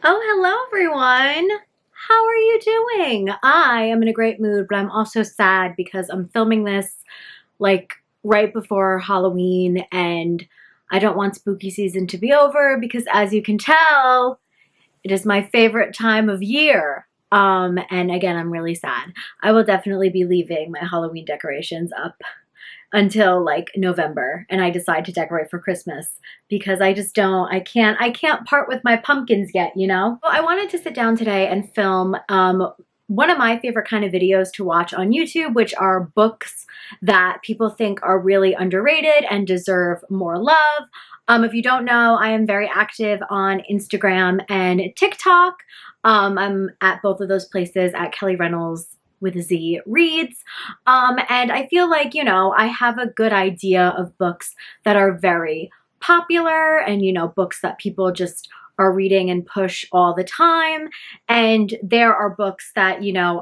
Oh, hello everyone. How are you doing? I am in a great mood, but I'm also sad because I'm filming this like right before Halloween and I don't want spooky season to be over because as you can tell, it is my favorite time of year. And again, I'm really sad. I will definitely be leaving my Halloween decorations up until like November and I decide to decorate for Christmas because I can't part with my pumpkins yet, you know? Well, I wanted to sit down today and film one of my favorite kind of videos to watch on YouTube, which are books that people think are really underrated and deserve more love. If you don't know, I am very active on Instagram and TikTok. I'm at both of those places at Kelly Reynolds with a Z reads. And I feel like, I have a good idea of books that are very popular and, books that people just are reading and push all the time. And there are books that,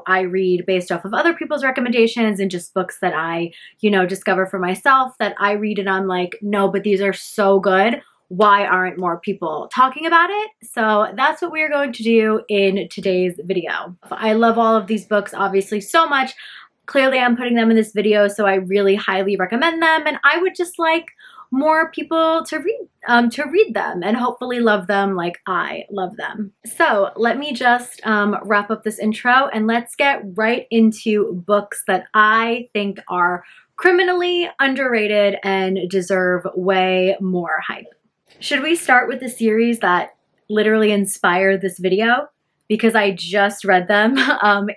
I read based off of other people's recommendations and just books that I, discover for myself that I read and I'm like, no, but these are so good. Why aren't more people talking about it? So that's what we're going to do in today's video. I love all of these books obviously so much. Clearly I'm putting them in this video, so I really highly recommend them and I would just like more people to read them and hopefully love them like I love them. So let me just wrap up this intro and let's get right into books that I think are criminally underrated and deserve way more hype. Should we start with the series that literally inspired this video? Because I just read them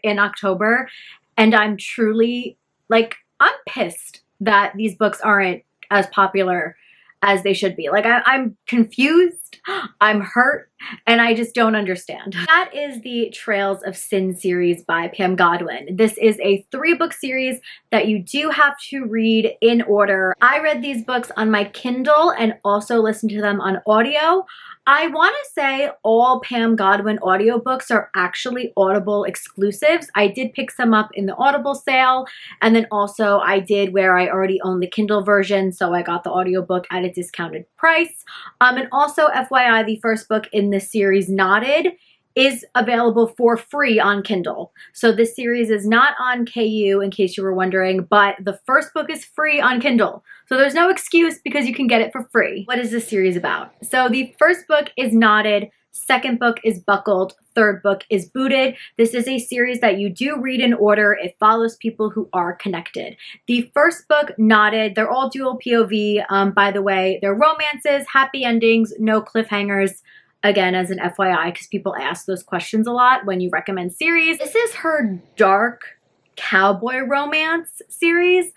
in October and I'm truly, like, I'm pissed that these books aren't as popular as they should be. Like, I'm confused, I'm hurt, and I just don't understand. That is the Trails of Sin series by Pam Godwin. This is a 3-book series that you do have to read in order. I read these books on my Kindle and also listened to them on audio. I want to say all Pam Godwin audiobooks are actually Audible exclusives. I did pick some up in the Audible sale, and then also I did where I already own the Kindle version, so I got the audiobook at a discounted price. And also, FYI, the first book in this series, Knotted, is available for free on Kindle. So this series is not on KU in case you were wondering, but the first book is free on Kindle. So there's no excuse because you can get it for free. What is this series about? So the first book is Knotted, second book is Buckled, third book is Booted. This is a series that you do read in order. It follows people who are connected. The first book, Knotted, they're all dual POV, by the way. They're romances, happy endings, no cliffhangers. Again, as an FYI, because people ask those questions a lot when you recommend series. This is her dark cowboy romance series.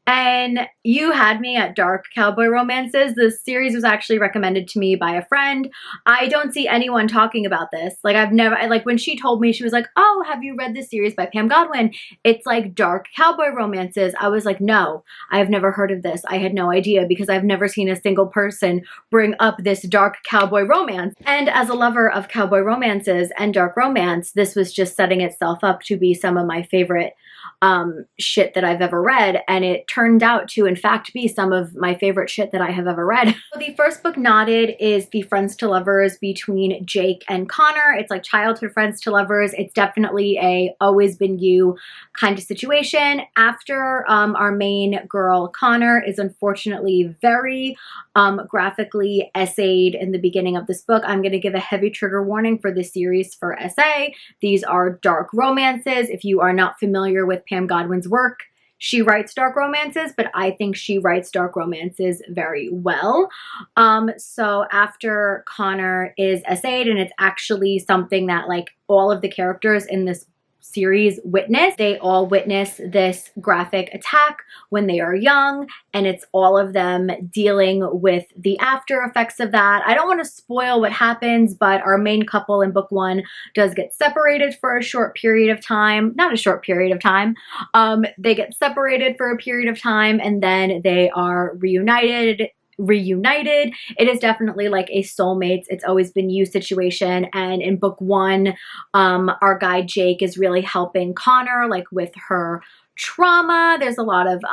And you had me at dark cowboy romances. This series was actually recommended to me by a friend. I don't see anyone talking about this. Like when she told me, she was like, oh, have you read this series by Pam Godwin? It's like dark cowboy romances. I was like, no, I have never heard of this. I had no idea because I've never seen a single person bring up this dark cowboy romance. And as a lover of cowboy romances and dark romance, this was just setting itself up to be some of my favorite shit that I've ever read, and it turned out to in fact be some of my favorite shit that I have ever read. So the first book, Knotted, is the friends to lovers between Jake and Connor. It's like childhood friends to lovers. It's definitely a always been you kind of situation. After our main girl Connor is unfortunately very graphically essayed in the beginning of this book. I'm going to give a heavy trigger warning for this series for essay. These are dark romances. If you are not familiar with Pam Godwin's work, she writes dark romances, but I think she writes dark romances very well. So after Connor is essayed, and it's actually something that like all of the characters in this series witness. They all witness this graphic attack when they are young, and it's all of them dealing with the after effects of that. I don't want to spoil what happens, but our main couple in book 1 does get separated for a short period of time. Not a short period of time. They get separated for a period of time and then they are reunited. It is definitely like a soulmates, it's always been you situation. And in book 1, our guy Jake is really helping Connor like with her trauma. There's a lot of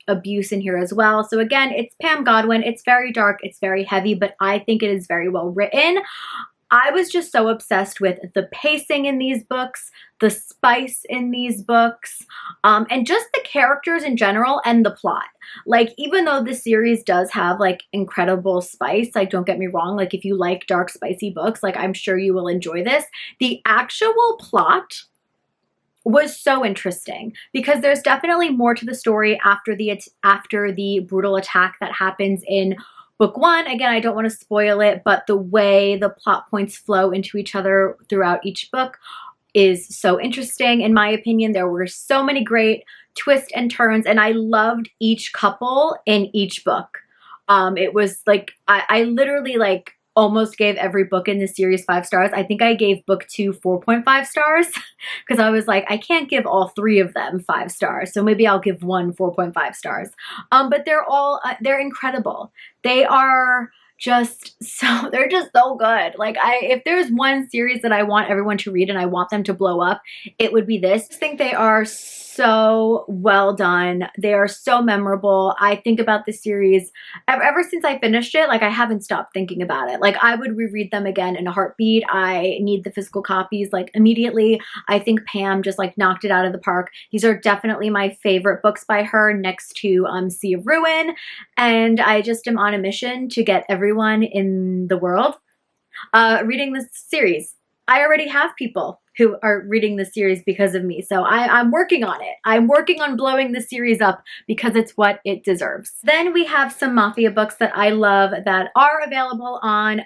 abuse in here as well. So again, it's Pam Godwin. It's very dark, it's very heavy, but I think it is very well written. I was just so obsessed with the pacing in these books, the spice in these books, and just the characters in general and the plot. Like, even though the series does have like incredible spice, like, don't get me wrong, like, if you like dark, spicy books, like, I'm sure you will enjoy this. The actual plot was so interesting because there's definitely more to the story after the brutal attack that happens in book one. Again, I don't want to spoil it, but the way the plot points flow into each other throughout each book is so interesting. In my opinion, there were so many great twists and turns, and I loved each couple in each book. It was like, I literally like almost gave every book in the series 5 stars. I think I gave book 2 4.5 stars because I was like, I can't give all 3 of them 5 stars. So maybe I'll give one 4.5 stars. But they're all, they're incredible. They are just so, they're just so good. Like, if there's one series that I want everyone to read and I want them to blow up, it would be this. I think they are so well done. They are so memorable. I think about this series ever since I finished it. Like, I haven't stopped thinking about it. Like, I would reread them again in a heartbeat. I need the physical copies like immediately. I think Pam just like knocked it out of the park. These are definitely my favorite books by her, next to Sea of Ruin. And I just am on a mission to get everyone in the world reading this series. I already have people who are reading the series because of me. So I'm working on it. I'm working on blowing the series up because it's what it deserves. Then we have some Mafia books that I love that are available on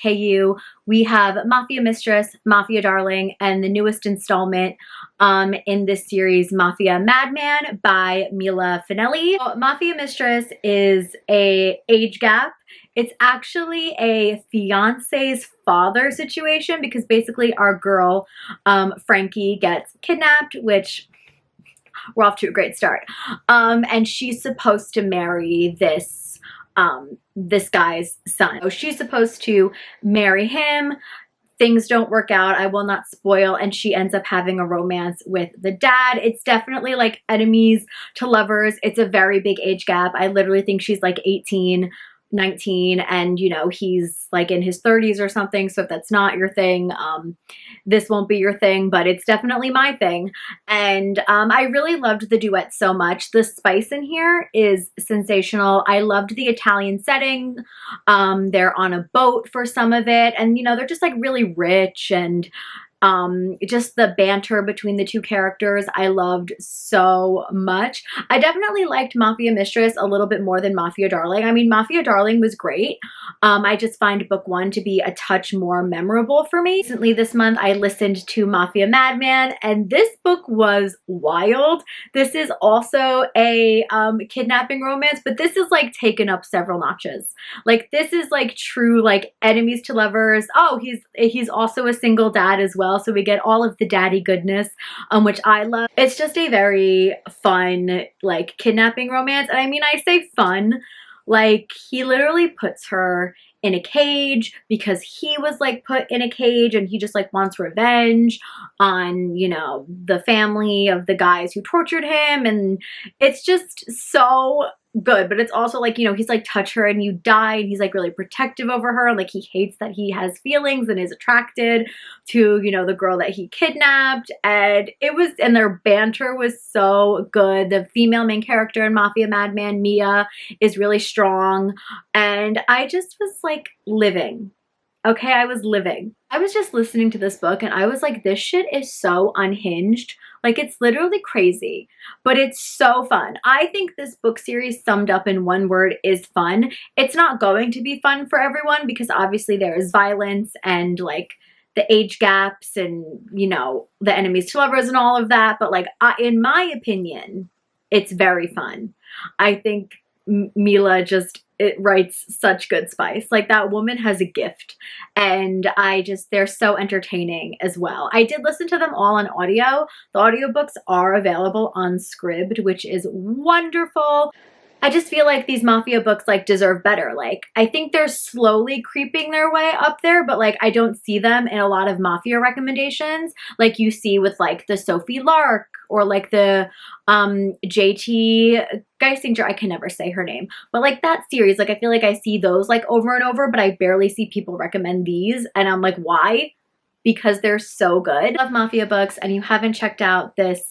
KU. We have Mafia Mistress, Mafia Darling, and the newest installment in this series, Mafia Madman by Mila Finelli. So, Mafia Mistress is a age gap. It's actually a fiance's father situation because basically our girl, Frankie, gets kidnapped, which we're off to a great start. And she's supposed to marry this guy's son. So she's supposed to marry him. Things don't work out. I will not spoil. And she ends up having a romance with the dad. It's definitely like enemies to lovers. It's a very big age gap. I literally think she's like 18, 19, and you know, he's like in his 30s or something. So if that's not your thing, this won't be your thing, but it's definitely my thing. And I really loved the duet so much. The spice in here is sensational. I loved the Italian setting. They're on a boat for some of it, and you know, they're just like really rich, and just the banter between the two characters I loved so much. I definitely liked Mafia Mistress a little bit more than Mafia Darling. I mean, Mafia Darling was great. I just find book 1 to be a touch more memorable for me. Recently this month, I listened to Mafia Madman, and this book was wild. This is also a kidnapping romance, but this is like taken up several notches. Like, this is like true like enemies to lovers. Oh, he's also a single dad as well. So we get all of the daddy goodness, which I love. It's just a very fun, like, kidnapping romance. And I mean, I say fun, like, he literally puts her in a cage because he was like put in a cage, and he just like wants revenge on, you know, the family of the guys who tortured him. And it's just so good, but it's also like, you know, he's like, touch her and you die, and he's like really protective over her, like he hates that he has feelings and is attracted to, you know, the girl that he kidnapped. And their banter was so good. The female main character in Mafia Madman, Mia, is really strong, and I just was like living. Okay, I was living. I was just listening to this book and I was like, this shit is so unhinged. Like, it's literally crazy, but it's so fun. I think this book series, summed up in one word, is fun. It's not going to be fun for everyone because obviously there is violence and like the age gaps and, you know, the enemies to lovers and all of that. But like, in my opinion, it's very fun. I think Mila it writes such good spice. Like, that woman has a gift, and they're so entertaining as well. I did listen to them all on audio. The audiobooks are available on Scribd, which is wonderful. I just feel like these Mafia books like deserve better. Like, I think they're slowly creeping their way up there, but like I don't see them in a lot of Mafia recommendations like you see with like the Sophie Lark or like the JT Geisinger. I can never say her name, but like that series, like I feel like I see those like over and over, but I barely see people recommend these, and I'm like, why? Because they're so good. I love Mafia books and you haven't checked out this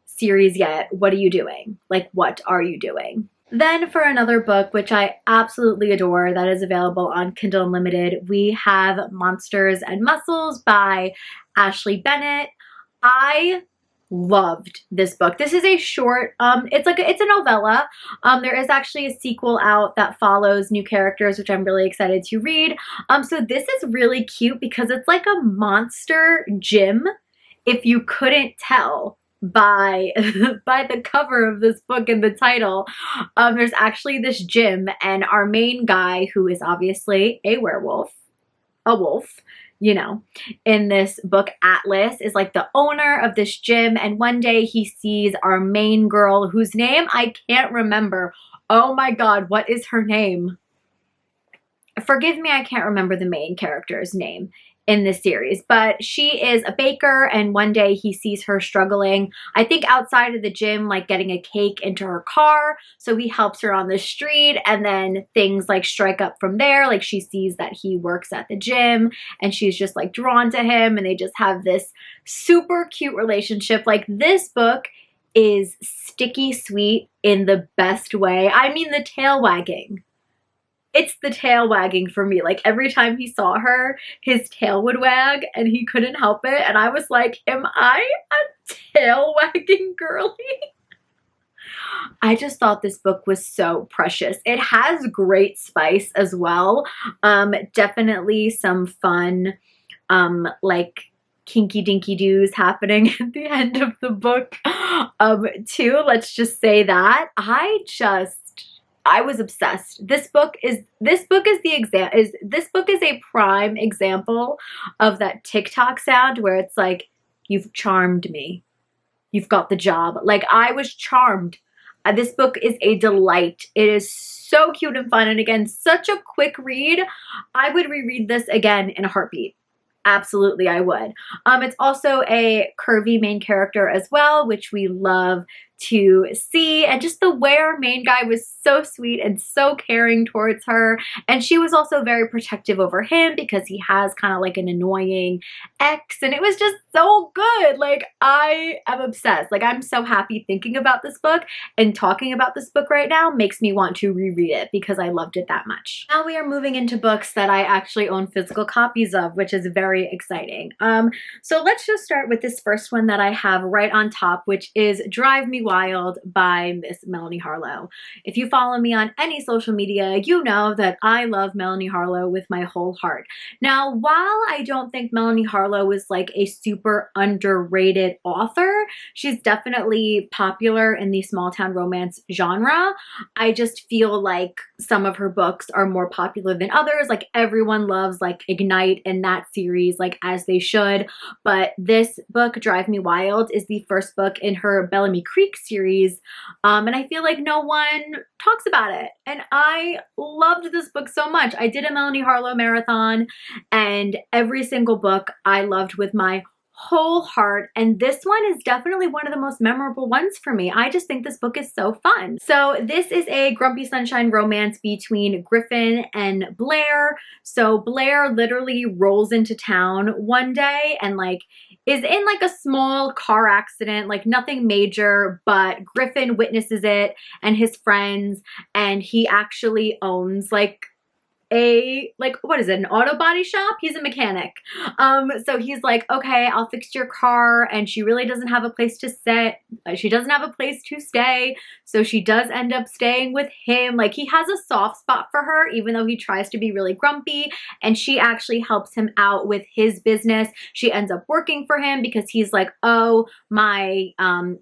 series yet. What are you doing? Like, what are you doing? Then for another book, which I absolutely adore, that is available on Kindle Unlimited, we have Monsters and Muscles by Ashley Bennett. I loved this book. This is a short, it's a novella. There is actually a sequel out that follows new characters, which I'm really excited to read. So this is really cute because it's like a monster gym, if you couldn't tell by by the cover of this book and the title. There's actually this gym, and our main guy, who is obviously a werewolf, a wolf, you know, in this book, Heartless, is like the owner of this gym, and one day he sees our main girl, whose name I can't remember. Oh my god, what is her name? Forgive me, I can't remember the main character's name in this series, but she is a baker, and one day he sees her struggling, I think outside of the gym, like getting a cake into her car, so he helps her on the street, and then things like strike up from there. Like she sees that he works at the gym and she's just like drawn to him, and they just have this super cute relationship. Like, this book is sticky sweet in the best way. I mean, the tail wagging. It's the tail wagging for me. Like, every time he saw her, his tail would wag and he couldn't help it. And I was like, am I a tail wagging girly? I just thought this book was so precious. It has great spice as well. Definitely some fun, like kinky dinky doos happening at the end of the book, too. Let's just say that. I was obsessed. This book is a prime example of that TikTok sound where it's like, you've charmed me. You've got the job. Like, I was charmed. This book is a delight. It is so cute and fun. And again, such a quick read. I would reread this again in a heartbeat. Absolutely, I would. It's also a curvy main character as well, which we love to see, and just the way our main guy was so sweet and so caring towards her, and she was also very protective over him because he has kind of like an annoying ex, and it was just so good. Like, I am obsessed. Like, I'm so happy thinking about this book, and talking about this book right now makes me want to reread it because I loved it that much. Now we are moving into books that I actually own physical copies of, which is very exciting. So let's just start with this first one that I have right on top, which is Drive Me Wild by Miss Melanie Harlow. If you follow me on any social media, you know that I love Melanie Harlow with my whole heart. Now, while I don't think Melanie Harlow is like a super underrated author, she's definitely popular in the small town romance genre. I just feel like some of her books are more popular than others. Like, everyone loves like Ignite and that series, like, as they should. But this book, Drive Me Wild, is the first book in her Bellamy Creek series. And I feel like no one talks about it. And I loved this book so much. I did a Melanie Harlow marathon, and every single book I loved with my whole heart, and this one is definitely one of the most memorable ones for me. I just think this book is so fun. So this is a Grumpy Sunshine romance between Griffin and Blair. So Blair literally rolls into town one day and like is in like a small car accident, like nothing major, but Griffin witnesses it and his friends, and he actually owns like what is it, an auto body shop? He's a mechanic. So he's like, okay, I'll fix your car, and she really doesn't have a place to stay. She doesn't have a place to stay, so she does end up staying with him. Like, he has a soft spot for her, even though he tries to be really grumpy, and she actually helps him out with his business. She ends up working for him because he's like, oh, my,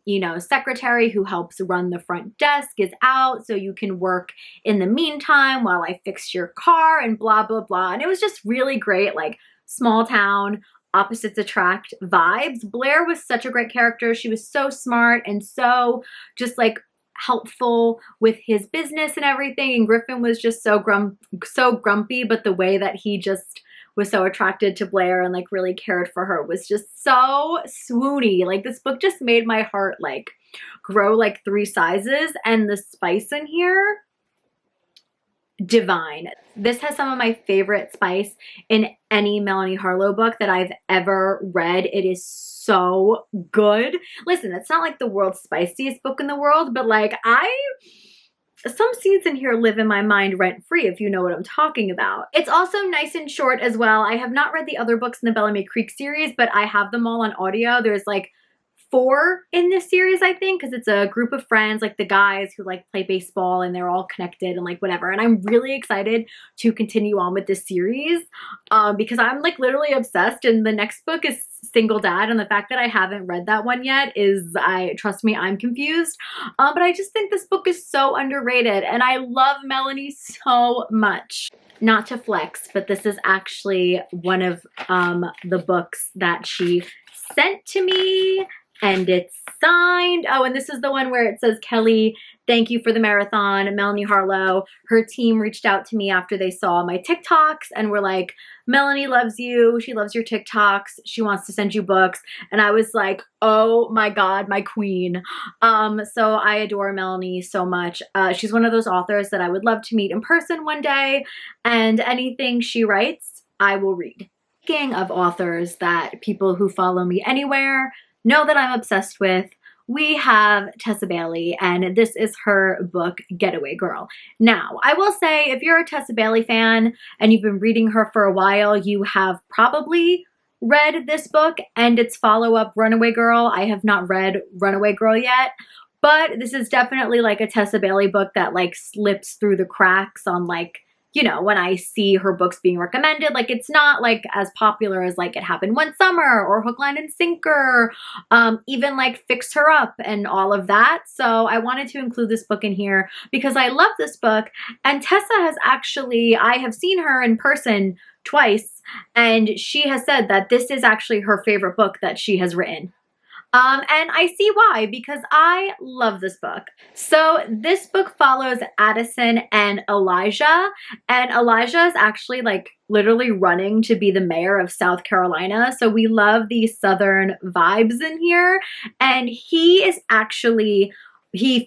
you know, secretary who helps run the front desk is out, so you can work in the meantime while I fix your car, and blah, blah, blah. And it was just really great, like small town, opposites attract vibes. Blair was such a great character. She was so smart and so just like helpful with his business and everything, and Griffin was just so grumpy, but the way that he just was so attracted to Blair and like really cared for her was just so swoony. Like this book just made my heart like grow like 3 sizes, and the spice in here, divine. This has some of my favorite spice in any Melanie Harlow book that I've ever read. It is so good. Listen, it's not like the world's spiciest book in the world, but like some scenes in here live in my mind rent-free, if you know what I'm talking about. It's also nice and short as well. I have not read the other books in the Bellamy Creek series, but I have them all on audio. There's like 4 in this series, I think, because it's a group of friends, like the guys who like play baseball and they're all connected and like whatever. And I'm really excited to continue on with this series because I'm like literally obsessed, and the next book is Single Dad, and the fact that I haven't read that one yet is, trust me, I'm confused. But I just think this book is so underrated, and I love Melanie so much. Not to flex, but this is actually one of the books that she sent to me, and it's signed. Oh, and this is the one where it says, Kelly, thank you for the marathon. Melanie Harlow. Her team reached out to me after they saw my TikToks and were like, Melanie loves you. She loves your TikToks. She wants to send you books. And I was like, oh my God, my queen. So I adore Melanie so much. She's one of those authors that I would love to meet in person one day, and anything she writes, I will read. Speaking of authors that people who follow me anywhere know that I'm obsessed with, we have Tessa Bailey, and this is her book, Getaway Girl. Now, I will say, if you're a Tessa Bailey fan and you've been reading her for a while, you have probably read this book and its follow-up, Runaway Girl. I have not read Runaway Girl yet, but this is definitely like a Tessa Bailey book that like slips through the cracks on like, you know, when I see her books being recommended. Like it's not like as popular as like It Happened One Summer or Hook, Line, and Sinker, even like Fix Her Up and all of that. So I wanted to include this book in here because I love this book, and Tessa has actually, I have seen her in person twice, and she has said that this is actually her favorite book that she has written. And I see why, because I love this book. So this book follows Addison and Elijah, and Elijah is actually like literally running to be the mayor of South Carolina. So we love these Southern vibes in here. And he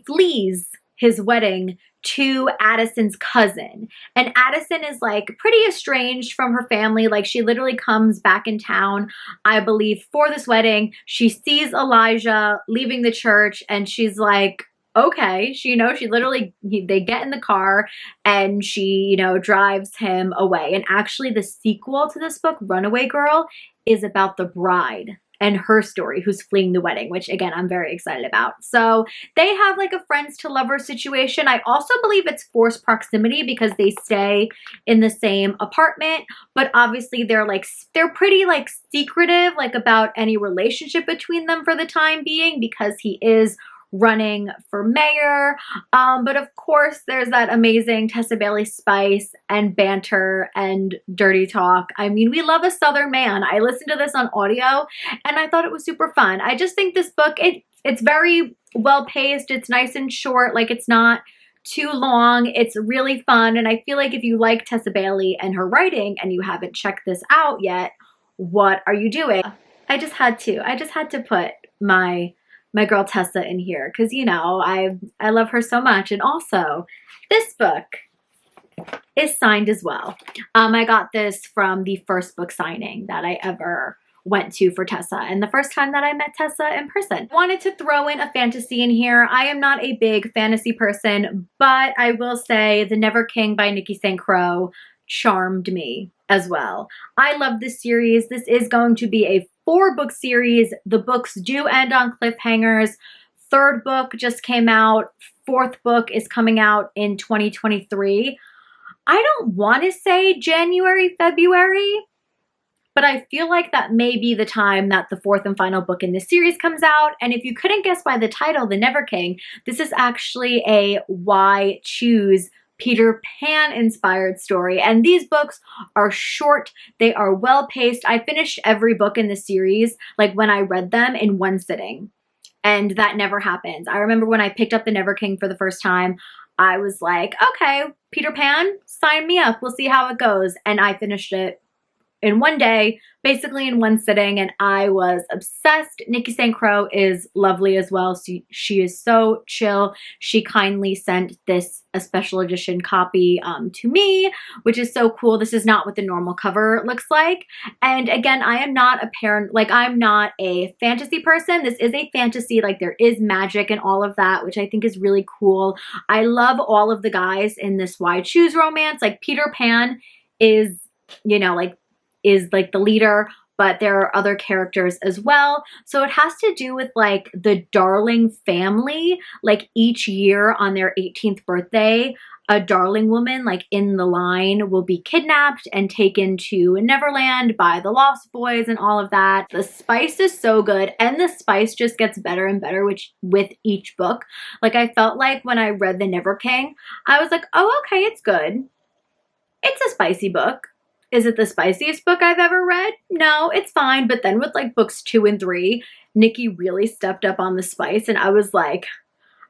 flees his wedding to Addison's cousin. And Addison is like pretty estranged from her family. Like she literally comes back in town, I believe, for this wedding. She sees Elijah leaving the church and she's like, okay, they get in the car and she, drives him away. And actually the sequel to this book, Runaway Girl, is about the bride and her story, who's fleeing the wedding, which again, I'm very excited about. So they have like a friends to lovers situation. I also believe it's forced proximity because they stay in the same apartment, but obviously they're pretty like secretive, like about any relationship between them for the time being, because he is running for mayor. But of course there's that amazing Tessa Bailey spice and banter and dirty talk. I mean, we love a Southern man. I listened to this on audio and I thought it was super fun. I just think this book, it's very well paced. It's nice and short. Like it's not too long. It's really fun. And I feel like if you like Tessa Bailey and her writing and you haven't checked this out yet, what are you doing? I just had to put my girl Tessa in here because, I love her so much. And also, this book is signed as well. I got this from the first book signing that I ever went to for Tessa, and the first time that I met Tessa in person. Wanted to throw in a fantasy in here. I am not a big fantasy person, but I will say The Never King by Nikki St. Croix charmed me as well. I love this series. This is going to be a 4-book series. The books do end on cliffhangers. 3rd book just came out. 4th book is coming out in 2023. I don't want to say January, February, but I feel like that may be the time that the 4th and final book in this series comes out. And if you couldn't guess by the title, The Never King, this is actually a Why Choose Peter Pan inspired story. And these books are short. They are well paced. I finished every book in the series, like when I read them, in one sitting. And that never happens. I remember when I picked up The Never King for the first time, I was like, okay, Peter Pan, sign me up. We'll see how it goes. And I finished it in one day, basically in one sitting, and I was obsessed. Nikki St. Croix is lovely as well. She is so chill. She kindly sent this a special edition copy to me, which is so cool. This is not what the normal cover looks like. And again, I am not a parent, like I'm not a fantasy person. This is a fantasy, like there is magic and all of that, which I think is really cool. I love all of the guys in this Wide Shoes romance. Like Peter Pan is, you know, like is like the leader, but there are other characters as well. So it has to do with like the Darling family. Like each year on their 18th birthday, a Darling woman like in the line will be kidnapped and taken to Neverland by the Lost Boys and all of that. The spice is so good, and the spice just gets better and better with each book. Like I felt like when I read The Never King, I was like, oh, okay, it's good. It's a spicy book. Is it the spiciest book I've ever read? No, it's fine. But then with like books 2 and 3, Nikki really stepped up on the spice, and I was like,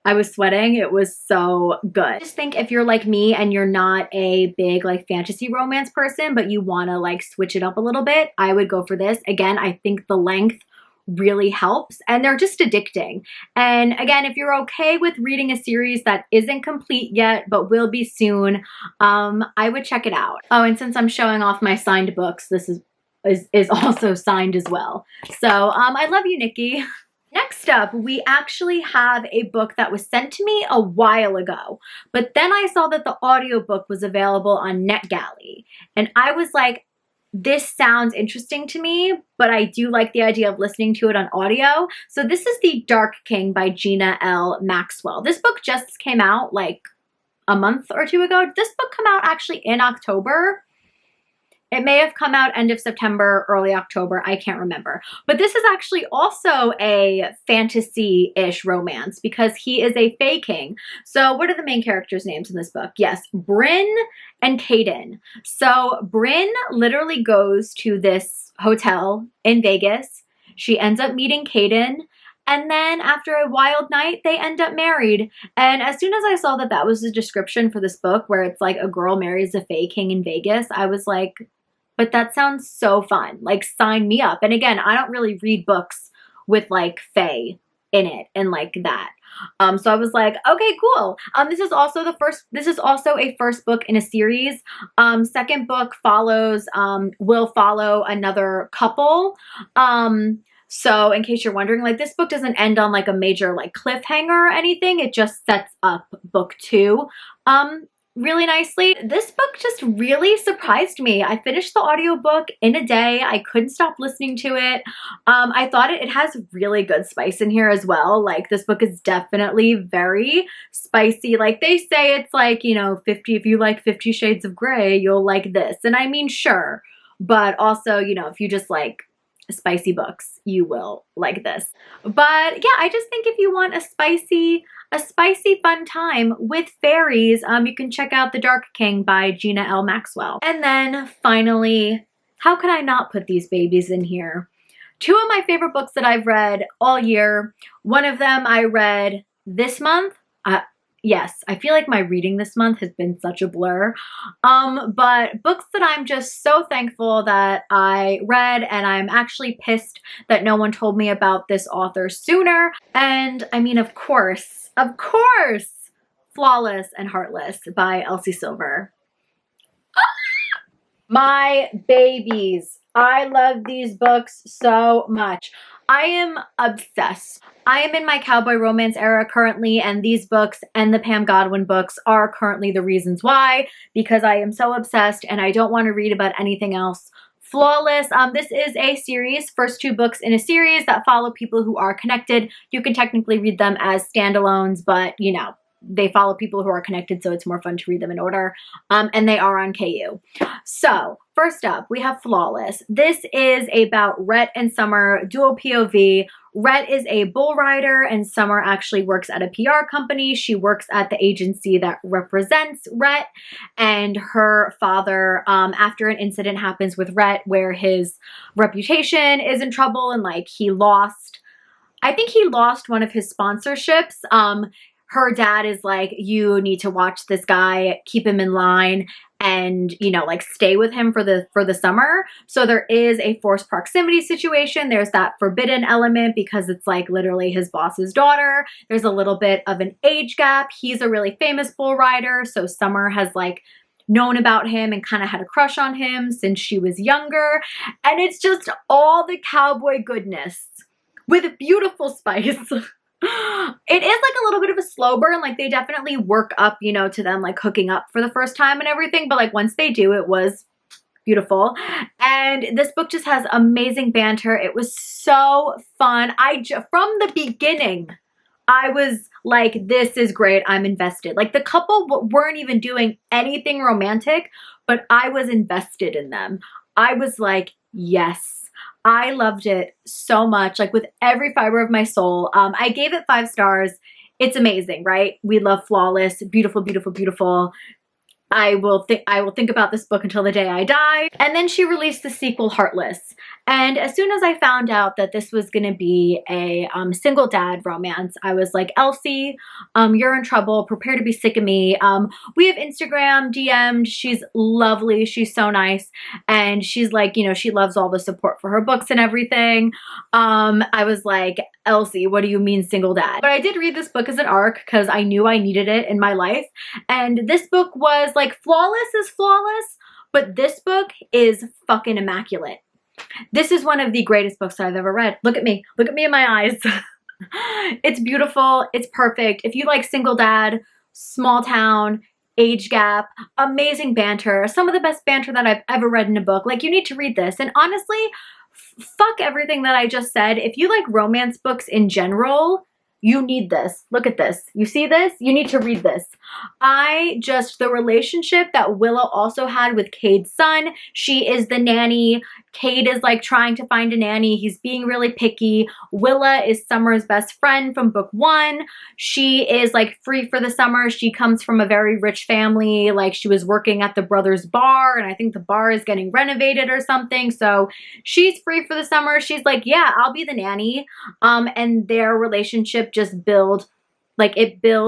I was sweating. It was so good. I just think if you're like me and you're not a big like fantasy romance person, but you want to like switch it up a little bit, I would go for this. Again, I think the length really helps, and they're just addicting. And again, if you're okay with reading a series that isn't complete yet but will be soon, I would check it out. Oh, and since I'm showing off my signed books, this is also signed as well. So I love you, Nikki. Next up, we actually have a book that was sent to me a while ago, but then I saw that the audiobook was available on NetGalley, and I was like, this sounds interesting to me, but I do like the idea of listening to it on audio. So this is The Dark King by Gina L. Maxwell. This book just came out like a month or two ago. Did this book come out actually in October? It may have come out end of September, early October. I can't remember. But this is actually also a fantasy-ish romance because he is a Fae King. So what are the main characters' names in this book? Yes, Bryn and Caden. So Bryn literally goes to this hotel in Vegas. She ends up meeting Caden. And then after a wild night, they end up married. And as soon as I saw that that was the description for this book, where it's like a girl marries a Fae King in Vegas, I was like, but that sounds so fun. Like, sign me up. And again, I don't really read books with like Fae in it and like that. So I was like, okay, cool. This is also a first book in a series. Second book will follow another couple. So in case you're wondering, like this book doesn't end on like a major like cliffhanger or anything. It just sets up book 2. Really nicely. This book just really surprised me. I finished the audiobook in a day. I couldn't stop listening to it. I thought it has really good spice in here as well. Like this book is definitely very spicy. Like they say it's like, you know, if you like 50 Shades of Grey, you'll like this. And I mean, sure. But also, you know, if you just like spicy books, you will like this. But yeah, I just think if you want a spicy fun time with fairies, you can check out The Dark King by Gina L. Maxwell. And then finally, how could I not put these babies in here? 2 of my favorite books that I've read all year. One of them I read this month. Yes, I feel like my reading this month has been such a blur. But books that I'm just so thankful that I read, and I'm actually pissed that no one told me about this author sooner. And I mean, of course, Flawless and Heartless by Elsie Silver. My babies. I love these books so much. I am obsessed. I am in my cowboy romance era currently, and these books and the Pam Godwin books are currently the reasons why, because I am so obsessed and I don't want to read about anything else. Flawless. This is a series, first 2 books in a series that follow people who are connected. You can technically read them as standalones, but you know, they follow people who are connected, so it's more fun to read them in order. And they are on KU. So first up, we have Flawless. This is about Rhett and Summer, dual POV. Rhett is a bull rider, and Summer actually works at a PR company. She works at the agency that represents Rhett, and her father, after an incident happens with Rhett where his reputation is in trouble and like he lost I think he lost one of his sponsorships. Her dad is like, you need to watch this guy, keep him in line, and, you know, like stay with him for the summer. So there is a forced proximity situation. There's that forbidden element because it's like literally his boss's daughter. There's a little bit of an age gap. He's a really famous bull rider, so Summer has like known about him and kind of had a crush on him since she was younger. And it's just all the cowboy goodness with a beautiful spice. It is like a little bit of a slow burn. Like they definitely work up, you know, to them like hooking up for the first time and everything. But like once they do, it was beautiful. And this book just has amazing banter. It was so fun. From the beginning, I was like, this is great. I'm invested. Like the couple weren't even doing anything romantic, but I was invested in them. I was like, yes. I loved it so much, like with every fiber of my soul. I gave it 5 stars. It's amazing, right? We love flawless, beautiful, beautiful, beautiful. I will think about this book until the day I die. And then she released the sequel, Heartless. And as soon as I found out that this was going to be a single dad romance, I was like, Elsie, you're in trouble. Prepare to be sick of me. We have Instagram, DM'd. She's lovely. She's so nice. And she's like, you know, she loves all the support for her books and everything. I was like, Elsie, what do you mean single dad? But I did read this book as an arc because I knew I needed it in my life. And this book was like, flawless is flawless, but this book is fucking immaculate. This is one of the greatest books I've ever read. Look at me in my eyes. It's beautiful. It's perfect. If you like single dad, small town, age gap, amazing banter, some of the best banter that I've ever read in a book, like you need to read this. And honestly, fuck everything that I just said. If you like romance books in general, you need this. Look at this. You see this? You need to read this. The relationship that Willa also had with Cade's son, she is the nanny. Cade is like trying to find a nanny. He's being really picky. Willa is Summer's best friend from book 1. She is like free for the summer. She comes from a very rich family. Like she was working at the brothers' bar, and I think the bar is getting renovated or something. So she's free for the summer. She's like, yeah, I'll be the nanny. And their relationship just builds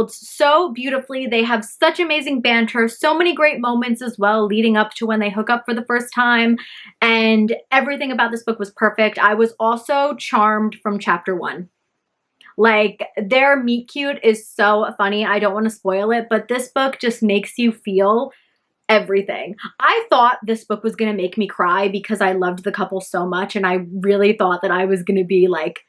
so beautifully. They have such amazing banter, so many great moments as well leading up to when they hook up for the first time, and everything about this book was perfect. I was also charmed from chapter 1. Like their meet cute is so funny. I don't want to spoil it, but this book just makes you feel everything. I thought this book was going to make me cry because I loved the couple so much, and I really thought that I was going to be like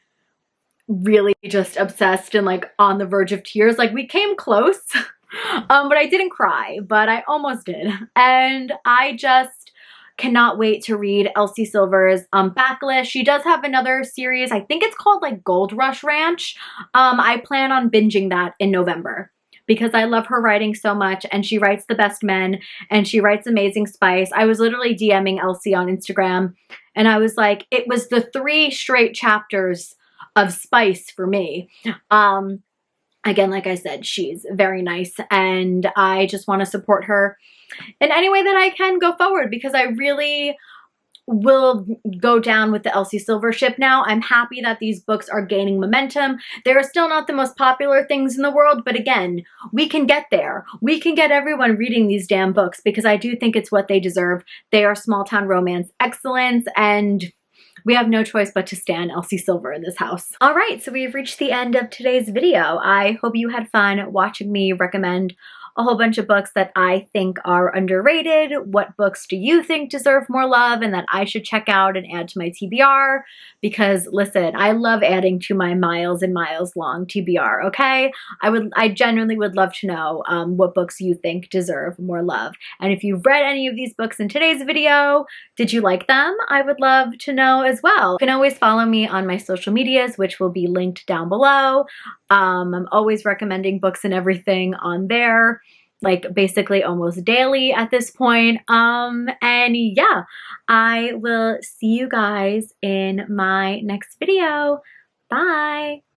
really just obsessed and like on the verge of tears. Like we came close, but I didn't cry, but I almost did. And I just cannot wait to read Elsie Silver's backlist. She does have another series. I think it's called like Gold Rush Ranch. I plan on binging that in November because I love her writing so much, and she writes The Best Men and she writes amazing spice. I was literally DMing Elsie on Instagram, and I was like, it was the 3 straight chapters of spice for me. Again, like I said, she's very nice, and I just want to support her in any way that I can go forward because I really will go down with the Elsie Silver ship now. I'm happy that these books are gaining momentum. They're still not the most popular things in the world, but again, we can get there. We can get everyone reading these damn books because I do think it's what they deserve. They are small town romance excellence, and we have no choice but to stan Elsie Silver in this house. All right, so we've reached the end of today's video. I hope you had fun watching me recommend a whole bunch of books that I think are underrated. What books do you think deserve more love and that I should check out and add to my TBR? Because listen, I love adding to my miles and miles long TBR, okay? I genuinely would love to know what books you think deserve more love. And if you've read any of these books in today's video, did you like them? I would love to know as well. You can always follow me on my social medias, which will be linked down below. I'm always recommending books and everything on there, like basically almost daily at this point. And yeah, I will see you guys in my next video. Bye.